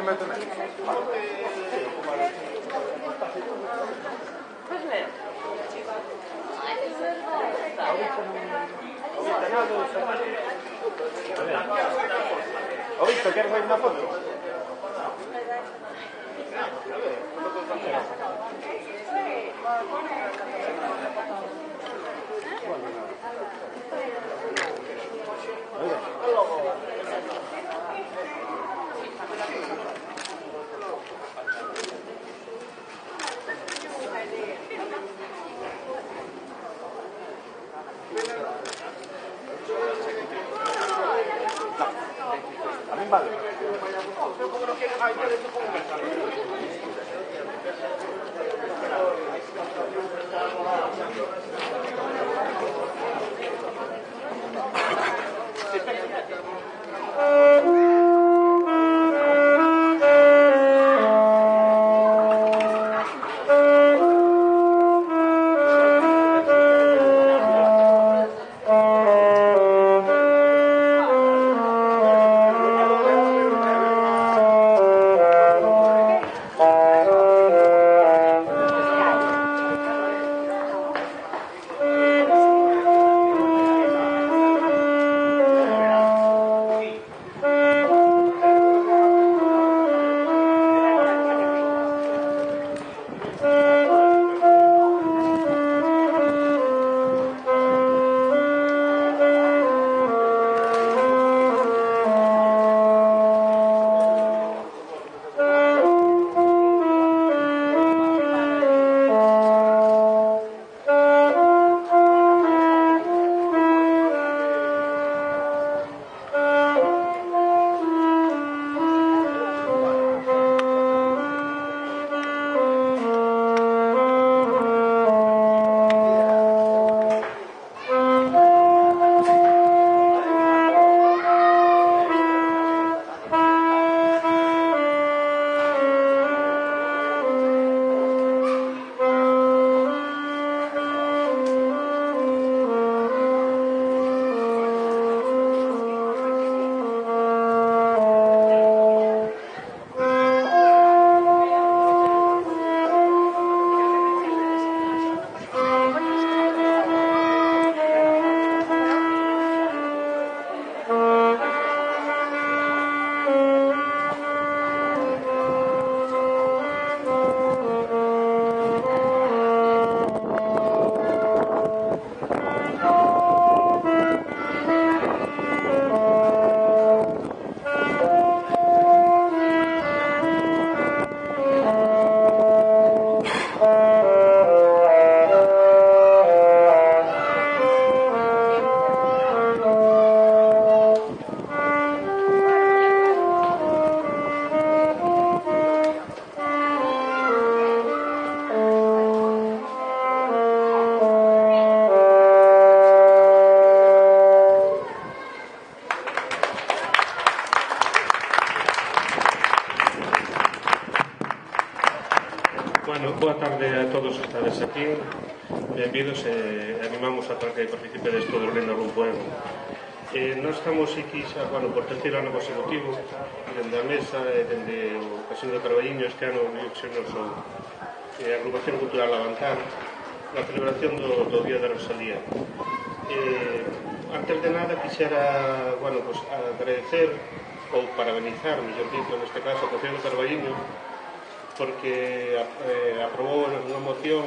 meto nel. Pois mesmo. Ó, Víctor, queres ver unha foto? A min vale. Bueno, boa tarde a todos que estades aquí. Benvidos e animamos a para que participedes todos lendo algún poema. Nós estamos aquí xa, bueno, por terceiro ano consecutivo, dende a mesa e dende o Casino de Carballiño. Este ano viuxenos a Agrupación Cultural Levantar na celebración do Día de Rosalía. Antes de nada quixera, bueno, pues, agradecer ou parabenizar, mellor dito, neste caso, o Concello de Carballiño, porque aprobou unha moción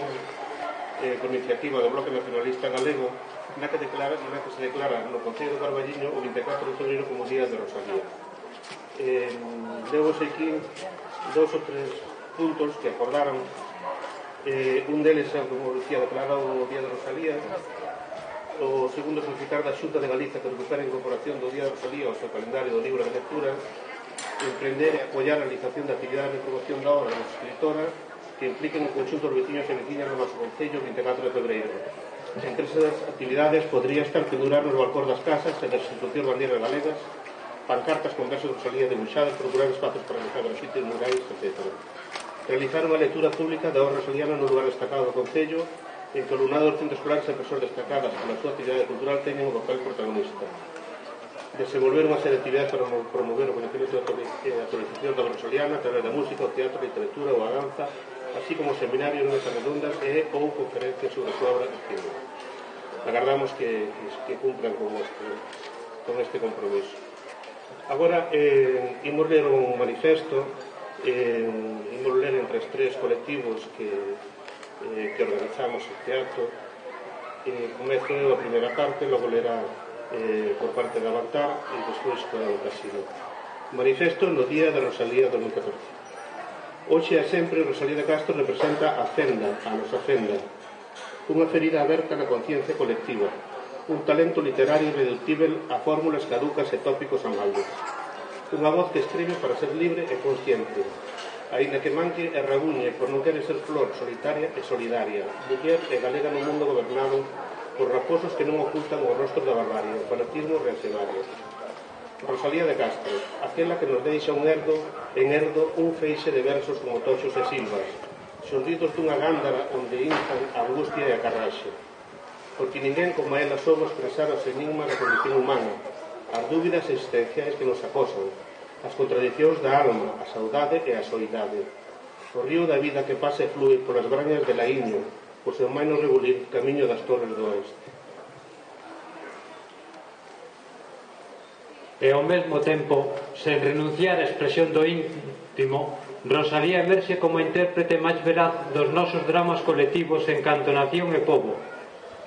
con iniciativa do Bloque Nacionalista Galego na que se declara no Concello de Carballiño o 24 de fevereiro como Día de Rosalía. Levo aquí 2 ou 3 puntos que acordaron. Un deles é, como dicía, declarar o Día de Rosalía. O segundo, solicitar da Xunta de Galicia que recupere a incorporación do Día de Rosalía ao seu calendario do libro de lectura, emprender e apoiar a realización de actividades de promoción da obra da escritora que impliquen o conxunto dos veciños e veciñas no noso concello 24 de febreiro. Entre esas actividades podría estar pendurar nos balcóns das casas e da institución bandeiras galegas, pancartas con versos de Rosalía debuxadas, procurar espacios para realizar grafite, murais, etc. Realizar unha lectura pública da obra rosaliana no lugar destacado do concello, en que o alumnado dos centros escolares e persoas destacadas pola súa actividade cultural teñen un papel protagonista. desenvolver unha serie de actividades para promover o coñecemento e a actualización da rosaliana a través da música, o teatro, a literatura ou a danza, así como seminarios, mesas redondas e ou conferencias sobre a súa obra activa. Agardamos que cumpran con este compromiso. Agora, imos ler un manifesto, imos ler entre os tres colectivos que organizamos este acto. Comezo a primeira parte, logo lerá por parte da Avantar e despois o Casino. Manifesto no Día de Rosalía 2014. Hoxe e sempre Rosalía de Castro representa a fenda, a nosa fenda, unha ferida aberta na conciencia colectiva, un talento literario irreductível a fórmulas caducas e tópicos amaldes, unha voz que escribe para ser libre e consciente, aínda que manque e rabuñe por non querer ser flor solitaria e solidaria, muller e galega no mundo gobernado por raposos que non ocultan os rostros da barbarie, o fanatismo reaccionario. Rosalía de Castro, aquela que nos deixa en herdo un feixe de versos como toxos e silvas, xordidos dunha gándara onde inzan a angustia e a carraxe. Porque ninguén como ela soubo expresar os enigmas da condición humana, as dúbidas existenciais que nos acosan, as contradicións da alma, a saudade e a soidade. O río da vida que pasa e flúe polas brañas de Laíño, o seu maino rebulir camiño das Torres do Oeste. E ao mesmo tempo, sen renunciar á expresión do íntimo, Rosalía emerxe como a intérprete máis veraz dos nosos dramas colectivos en canto nación e pobo,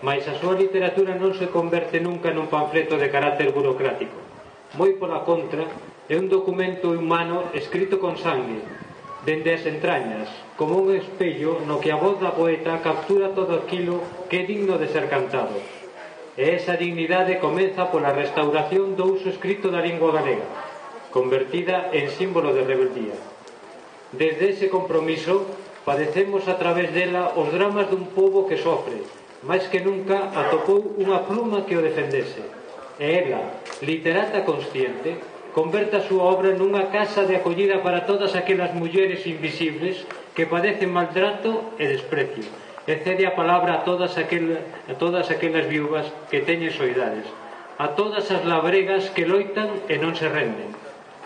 mais a súa literatura non se converte nunca nun panfleto de carácter burocrático. Moi pola contra, é un documento humano escrito con sangue, dende as entrañas, como un espello no que a voz da poeta captura todo aquilo que é digno de ser cantado. E esa dignidade comeza pola restauración do uso escrito da lingua galega, convertida en símbolo de rebeldía. Desde ese compromiso, padecemos a través dela os dramas dun pobo que sofre, máis que nunca atopou unha pluma que o defendese. E ela, literata consciente, converte a súa obra nunha casa de acollida para todas aquelas mulleres invisibles que padecen maltrato e desprecio, e cede a palabra a todas aquelas viúvas que teñen soidades, a todas as labregas que loitan e non se renden,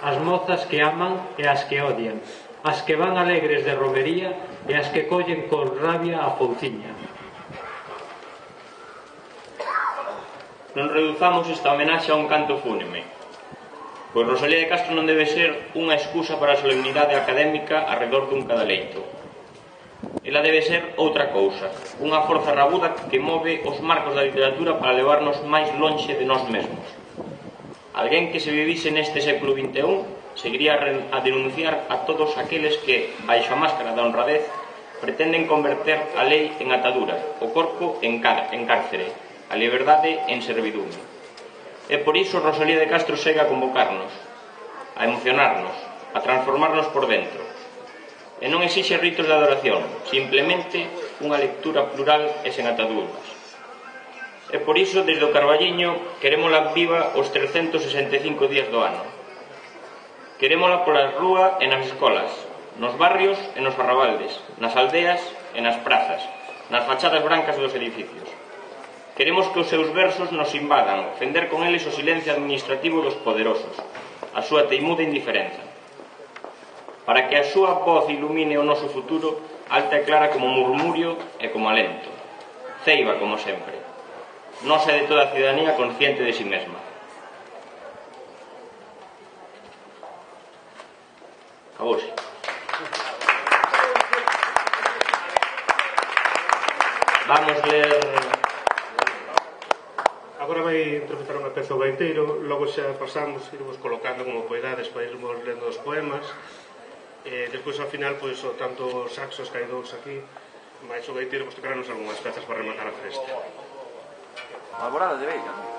as mozas que aman e as que odian, as que van alegres de romería e as que collen con rabia a fouciña. Non reduzamos esta homenaxe a un canto fúnebre, pois Rosalía de Castro non debe ser unha excusa para a solemnidade académica arredor dun cadaleito. Ela debe ser outra cousa, unha forza rabuda que move os marcos da literatura para levarnos máis lonxe de nós mesmos. Alguén que se vivise neste século XXI seguiría a denunciar a todos aqueles que, baixo a máscara da honradez, pretenden converter a lei en atadura, o corpo en cárcere, a liberdade en servidume. E por iso Rosalía de Castro segue a convocarnos, a emocionarnos, a transformarnos por dentro. E non exixe ritos de adoración, simplemente unha lectura plural e sen ataduras. E por iso, desde o Carballiño, querémola viva os 365 días do ano. Querémola polas rúas e nas escolas, nos barrios e nos arrabaldes, nas aldeas e nas prazas, nas fachadas brancas dos edificios. Queremos que os seus versos nos invadan, fender con eles o silencio administrativo dos poderosos, a súa teimuda indiferenza. Para que a súa voz ilumine o noso futuro, alta e clara como murmurio e como alento. Ceiba como sempre. Nosa de toda a cidadanía consciente de si mesma. Acabouse. Vamos ler... Agora vai interpretar unha peza o gaiteiro, logo xa pasamos, iremos colocando como poidades para irmos lendo os poemas. Despois ao final, pois, tanto os saxos que hai dous aquí, máis o gaiteiro, pois tocarnos algunhas pezas para rematar a festa. Alborada de Veiga.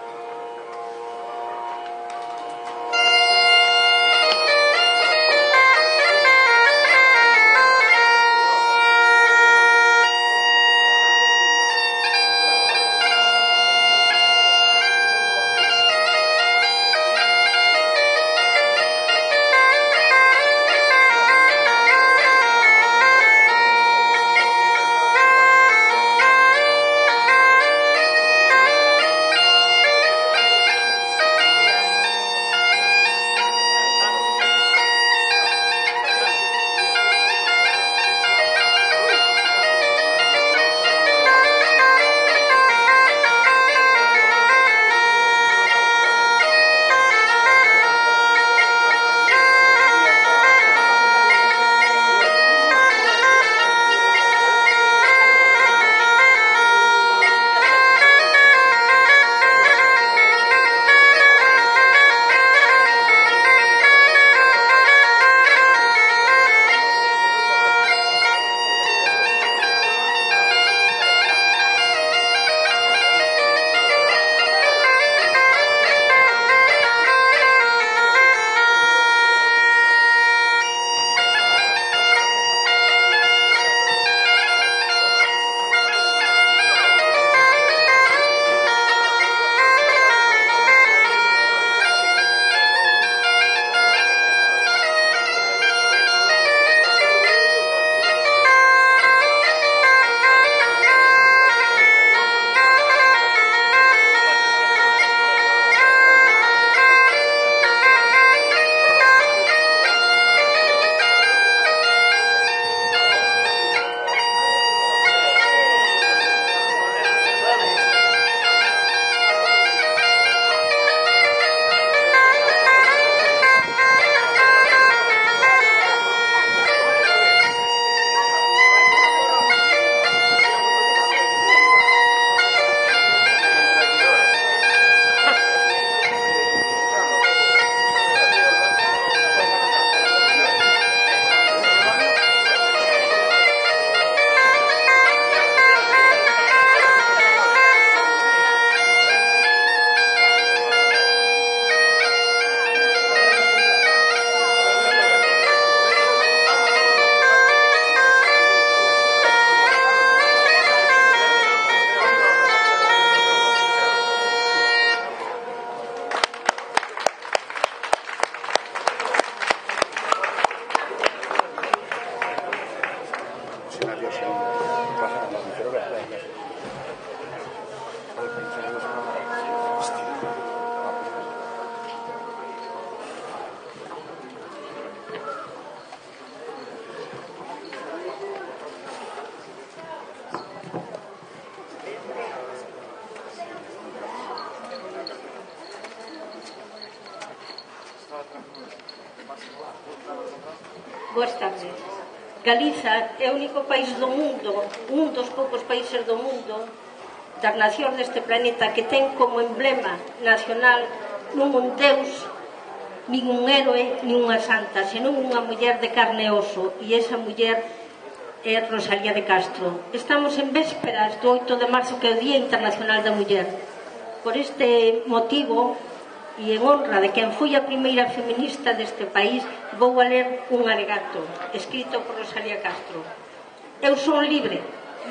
Boas tardes. Galiza é o único país do mundo, un dos poucos países do mundo, das nacións deste planeta, que ten como emblema nacional non un deus, nin un héroe, nin unha santa, senón unha muller de carne e oso, e esa muller é Rosalía de Castro. Estamos en vésperas do 8 de marzo, que é o Día Internacional da Muller. Por este motivo, e en honra de quen foi a primeira feminista deste país, vou a ler un alegato escrito por Rosalía Castro. Eu son libre,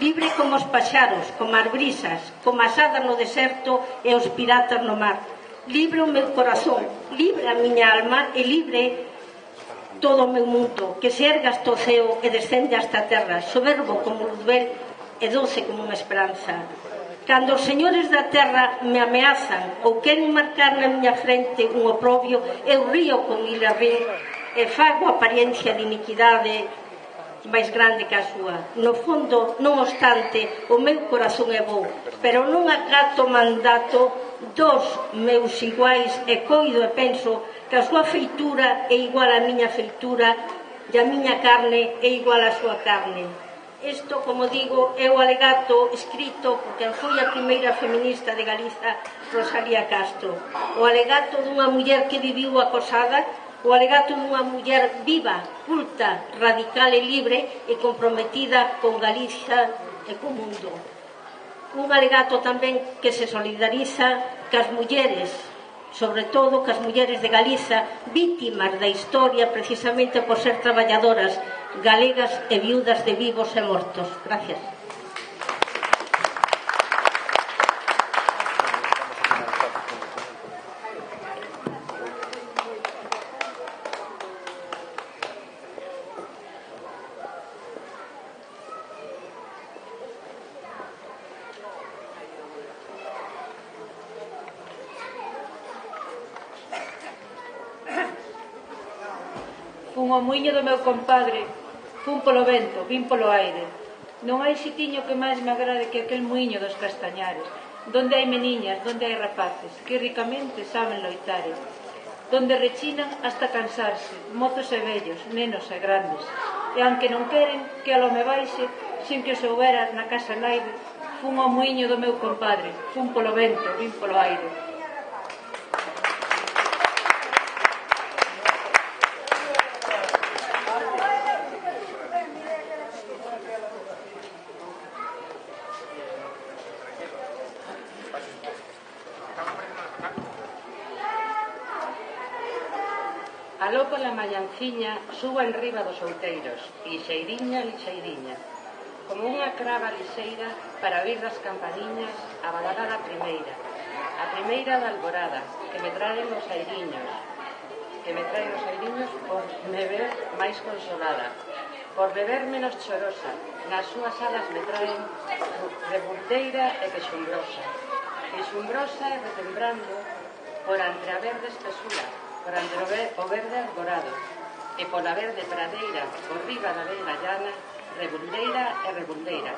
libre como os paxaros, como as brisas, como as hadas no deserto e os piratas no mar. Libre o meu corazón, libre a miña alma e libre todo o meu mundo, que se erga hasta o ceo e descende hasta a terra, soberbo como Luzbel e doce como unha esperanza. Cando os señores da terra me ameazan ou queren marcar na miña frente un oprobio, eu río con Ilarrín e fago apariencia de iniquidade máis grande que a súa. No fondo, non obstante, o meu corazón é bo, pero non acato mandato dos meus iguais e coido e penso que a súa feitura é igual á miña feitura e a miña carne é igual á súa carne. Isto, como digo, é o alegato escrito por quen foi a primeira feminista de Galiza, Rosalía Castro. O alegato dunha muller que viviu acosada, o alegato dunha muller viva, culta, radical e libre e comprometida con Galiza e co mundo. Un alegato tamén que se solidariza cas mulleres, sobre todo cas mulleres de Galiza, vítimas da historia precisamente por ser traballadoras galegas e viudas de vivos e mortos. Gracias. Fun ao muiño do meu compadre, fun polo vento, vin polo aire. Non hai sitiño que máis me agrade que aquel muiño dos Castañares, donde hai meniñas, donde hai rapaces, que ricamente saben loitare, donde rechinan hasta cansarse, mozos e vellos, nenos e grandes, e aunque non queren que a lo me baixe, sin que o soubera na casa naide, fun ao muiño do meu compadre, fun polo vento, vin polo aire. Aló pola mañanciña subo en riba dos outeiros, lixeiriña, lixeiriña, como unha crava lixeira para oír das campaniñas a balada da primeira da alborada, que me traen os airiños por me ver máis consolada, por beber menos chorosa, nas súas alas me traen rebuldeira e queixumbrosa e retembrando por entre a verde espesura, por entre o verde alborado, e pola verde pradeira, por riba da veiga llana, rebuldeira e rebuldeira.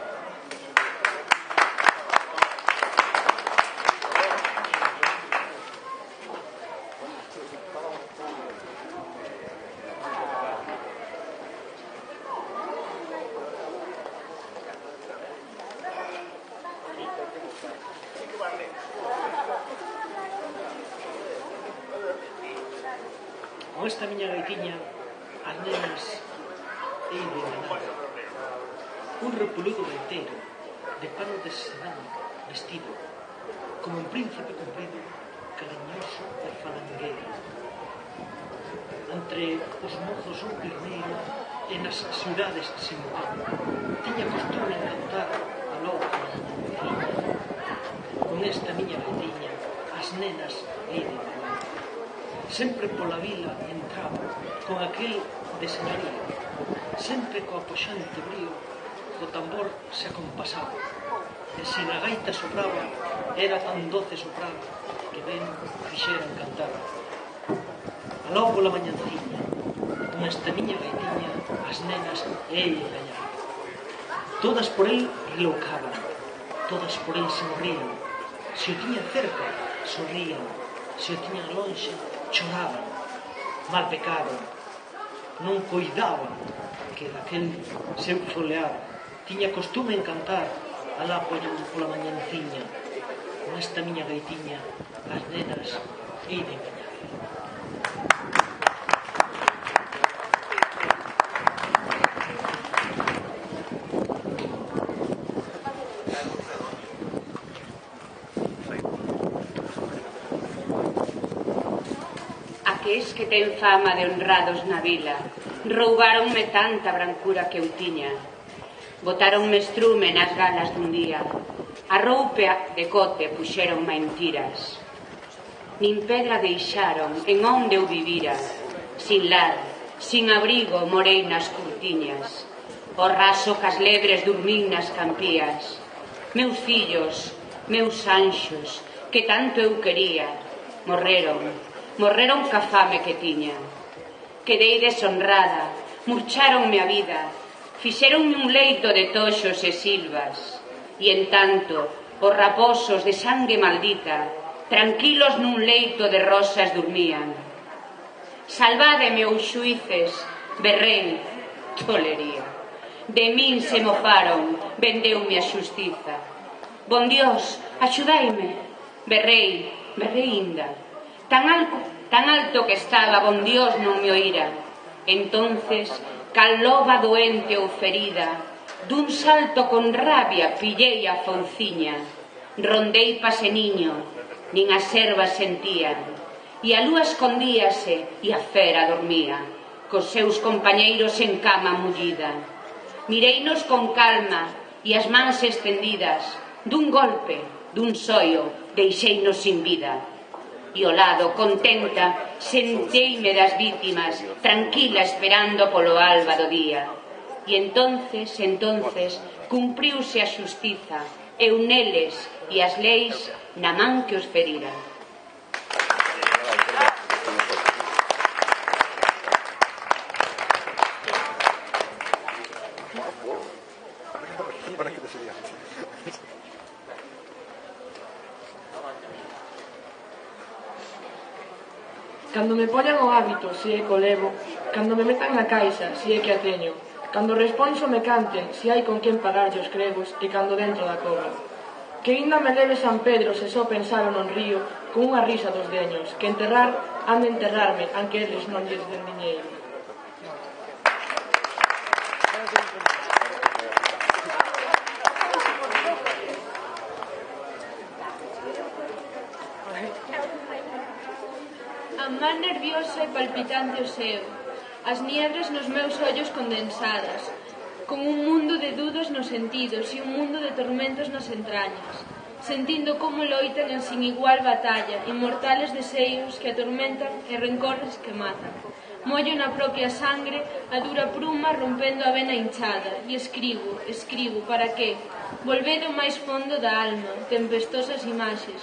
Con esta miña gaitiña, as nenas e de nada. Un repoludo gaiteiro, de pano de sedán, vestido, como un príncipe cumprido, cariñoso e falangueiro. Entre os mozos un pirneiro, e nas ciudades sin mujer, tiña costume encantar a louca monciña. Con esta miña gaitiña, as nenas liden. Sempre pola vila entraba con aquel de señoría, sempre co apoxante brío, co tambor se acompasaba, e se na gaita sopraba, era tan doce sopraba que ben fixeran cantar. Aló pola mañanciña, con esta miña gaitiña, as nenas e ele gañaban. Todas por el reloucaban, todas por el sonrían, se o tiña cerca, sorrían, se o tiñan lonxe, choraban, mal pecaban. non coidaba que daquel seu solear tiña costume en cantar alá pola mañanciña. Con esta miña gaitiña as nenas hei de engañar. Aqueles que ten fama de honrados na vila roubáronme tanta brancura que eu tiña. Botáronme estrume nas galas dun día, a roupa de cote puxeronme en tiras. Nin pedra deixaron en onde eu vivira, sin lar, sin abrigo morei nas curtiñas. O raso cas lebres dormín nas campías. Meus fillos, meus anxos, que tanto eu quería, morreron ca fame que tiña. Quedei deshonrada, murcharonme a vida, fixeronme un leito de toxos e silvas, e en tanto os raposos de sangue maldita tranquilos nun leito de rosas dormían. Salvádeme, os xuíces, berrei, tolería. De min se mofaron, vendeume a xustiza. Bon Dios, axudaime, berrei inda. Tan alto que estaba, bon Dios non me oíra. Entonces, cal loba doente ou ferida, dun salto con rabia pillei a fouciña. Rondei paseniño, nin as servas sentían, e a lúa escondíase e a fera dormía, cos seus compañeiros en cama mullida. Mireinos con calma e as mans estendidas, dun golpe, dun soio, deixeinos sin vida. E ao lado, contenta, senteime das vítimas, tranquila esperando polo alba do día. E entonces, cumpriuse a xustiza, eu neles e as leis na man que os ferira. Cando me poñan o hábito, si é co levo, cando me metan na caixa, si é que a teño, cando responso me canten, si hai con quen pagarlle os cregos, e cando dentro da cova. Que ainda me leve San Pedro se só pensaro non río, con unha risa dos deños, que enterrar han de enterrarme, anque eles non lles den diñeiro. A man nerviosa e palpitante o seu, as niebres nos meus ollos condensadas, con un mundo de dudas nos sentidos e un mundo de tormentos nas entrañas, sentindo como loitan en sin igual batalla, inmortales deseios que atormentan e rencores que matan. Mollo na propia sangre a dura pruma rompendo a vena hinchada, e escribo, para que, volver ao máis fondo da alma, tempestosas imaxes,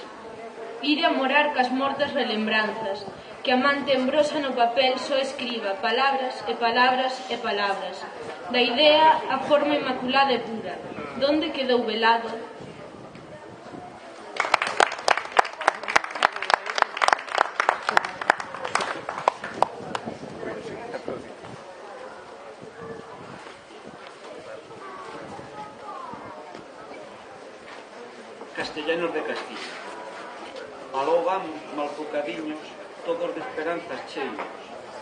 ir a morar cas mortas relembranzas, que a man tembrosa no papel só escriba palabras e palabras e palabras. Da idea a forma inmaculada e pura, donde quedou velado? Castellanos de Castilla. Aló van, malpocadiños, todos de esperanzas cheios,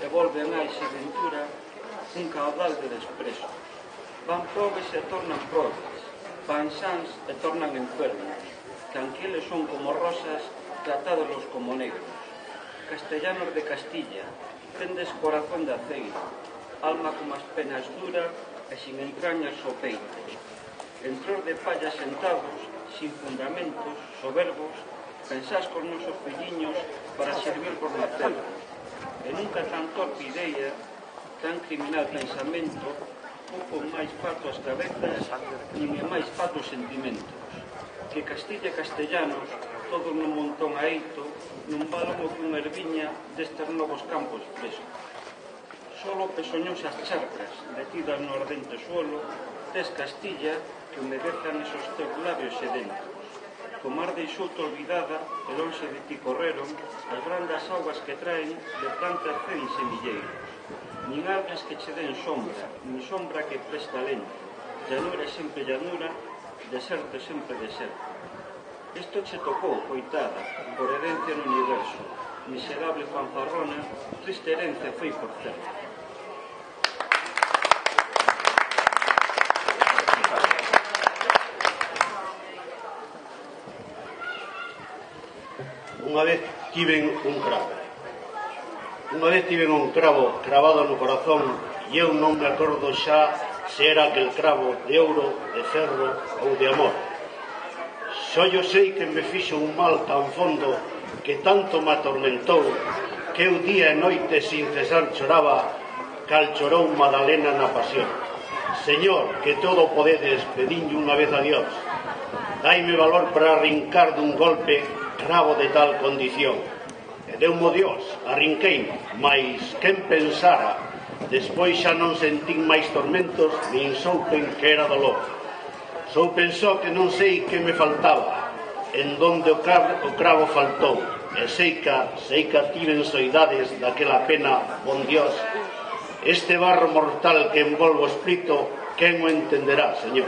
e volven a esa ventura un caudal de desprezo. Van probes e tornan probes, van sans e tornan enfermos, que anqueles son como rosas, tratádoslos como negros. Castellanos de Castilla, tendes corazón de aceiro, alma como as penas dura e sin entrañas o peito. Entros de palla sentados, sin fundamentos, soberbos, pensás cos nosos filliños para servir por nacer, e nunca tan torpe idea, tan criminal pensamento, pouco máis fato as cabezas, nin é máis fato os sentimentos. Que Castilla e castellanos, todos nun montón aeito, non valon o que unha erviña destes novos campos frescos. Solo pesoños as charcas, metidas no ardente suelo, tes Castilla que humedezan esos teus labios sedentos. Co mar deixou-te olvidada e lonxe de ti correron as brandas augas que traen de plantas e semilleiros. nin árboles que che den sombra, nin sombra que presta lento, llanura sempre llanura, deserto sempre deserto. Isto che tocou, coitada, por herencia no universo, miserable fanfarrona, triste herencia foi por certo. Unha vez tiven un cravo cravado no corazón e eu non me acordo xa se era aquel cravo de ouro, de ferro ou de amor. Só yo sei que me fixo un mal tan fondo que tanto me atormentou que eu día e noite sin cesar choraba cal chorou Madalena na pasión. Señor, que todo podedes, pedinlle unha vez a Dios, daime valor para arrincar dun golpe cravo de tal condición. E deu-mo Dios, arrinquei, mais quen pensara, despois xa non sentín máis tormentos, nin soupen que era dolor. Soupen só que non sei que me faltaba, en donde o cravo faltou, e sei que tiven soidades daquela pena, bon Dios. Este barro mortal que envolvo escrito, quen o entenderá, Señor?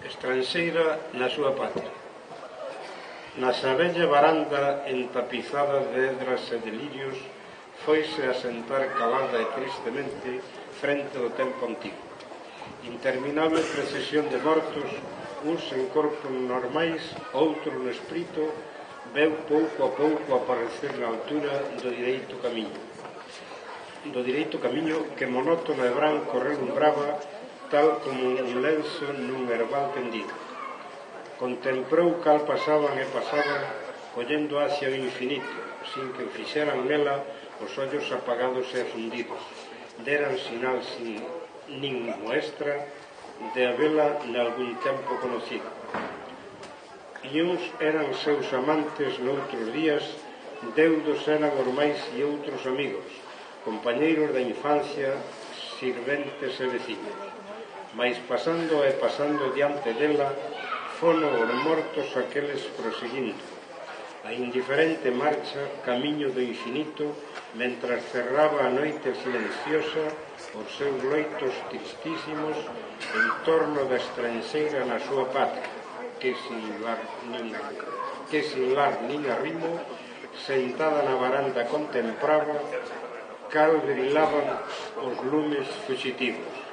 Estranxeira na súa patria. Na xa vella varanda entapizada de hedras e de lirios foise a sentar calada e tristemente frente ao tempo antigo. Interminable procesión de mortos, uns en corpos normais, outros no espírito, veu pouco a pouco aparecer na altura do direito camiño que monótono e branco relumbraba tal como un lenzo nun herbal tendido. Contemplou cal pasaban e pasaban, collendo hacia o infinito, sin que o fixeran nela os ollos apagados e afundidos. Deran sinal nin muestra de habela nalgún tempo conocido. E uns eran seus amantes noutros días, deudos eran ormais e outros amigos, compañeiros da infancia, sirventes e vecinos. Mais pasando e pasando diante dela, fono os mortos aqueles proseguindo a indiferente marcha camiño do infinito, mentras cerraba a noite silenciosa os seus loitos tristísimos en torno da estranxeira na súa patria, que sin lar nin arrimo, sentada na varanda contemplaba cal brilaban os lumes fuxitivos.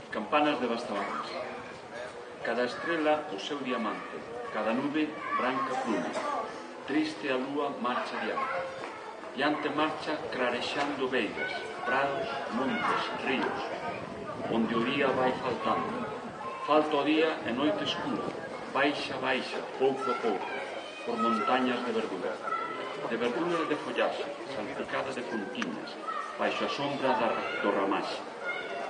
Campanas de Bastabandas. Cada estrela o seu diamante, cada nube branca plume. Triste a lúa marcha diante. Diante marcha clarexando veigas, prados, montes, ríos, onde o día vai faltando. Falta o día e noite escura, baixa, pouco a pouco, por montañas de verdura e de follaxe, salpicada de puntiñas, baixo a sombra do ramaxe.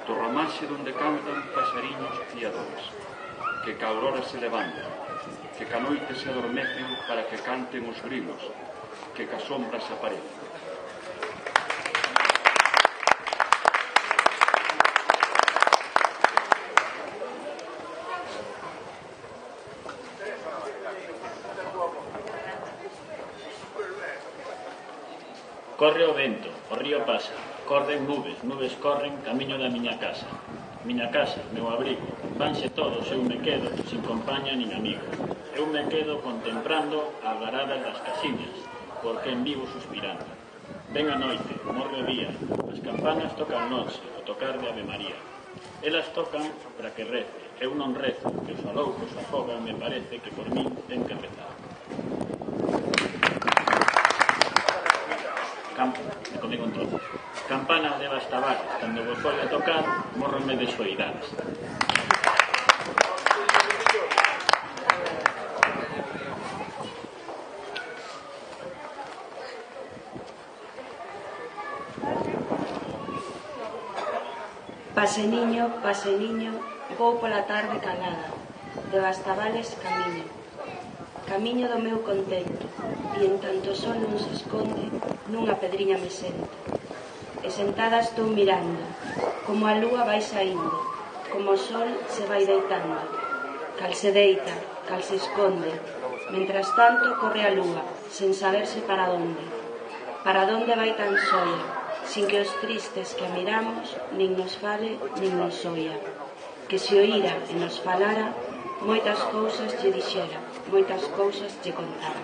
Do ramaxe donde cantan paxariños fiadores, que ca aurora se levantan, que ca noite se adormecen para que canten os grilos, que ca sombras aparecen. Corre o vento, o río pasa, corren nubes, nubes corren camiño da miña casa. Miña casa, meu abrigo, vanse todos, eu me quedo, sin compaña nin amigo. Eu me quedo contemplando as varadas das casiñas, por quen vivo suspirando. Ven a noite, morre o día, as campanas tocan noche, o tocar de Ave María. Elas tocan para que rece, eu non rezo, que os aloucos afogan, me parece que por min ten que rezar. Me comí con todo. Campana de Bastavales, cando vos foi a tocar, morronme de soidades. Paseniño, vou pola tarde calada, de Bastavales camiño. Camiño do meu contento, e en tanto o sol non se esconde, nunha pedriña me sento. E sentada estou mirando, como a lúa vai saindo, como o sol se vai deitando. Cal se deita, cal se esconde, mentras tanto corre a lúa, sen saberse para onde. Para onde vai tan soia, sin que os tristes que a miramos nin nos fale nin nos oia. Que se oíra e nos falara, moitas cousas lle dixera, moitas cousas lle contara.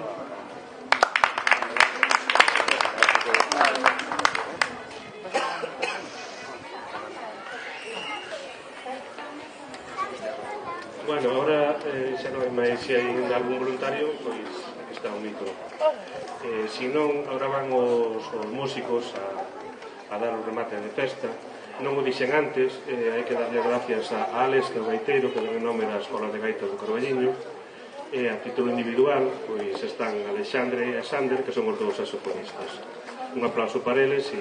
Bueno, ahora xa non hai máis, se hai algún voluntario, pois aquí está o micro. Se non, ahora van os músicos a dar o remate de festa. Non o dixen antes, hai que darlle gracias a Alex, que é o gaiteiro, que deu nome da Escola de Gaita do Carballiño, e a título individual pois están Alexandre e Sander, que son os dous saxofonistas. Un aplauso para eles e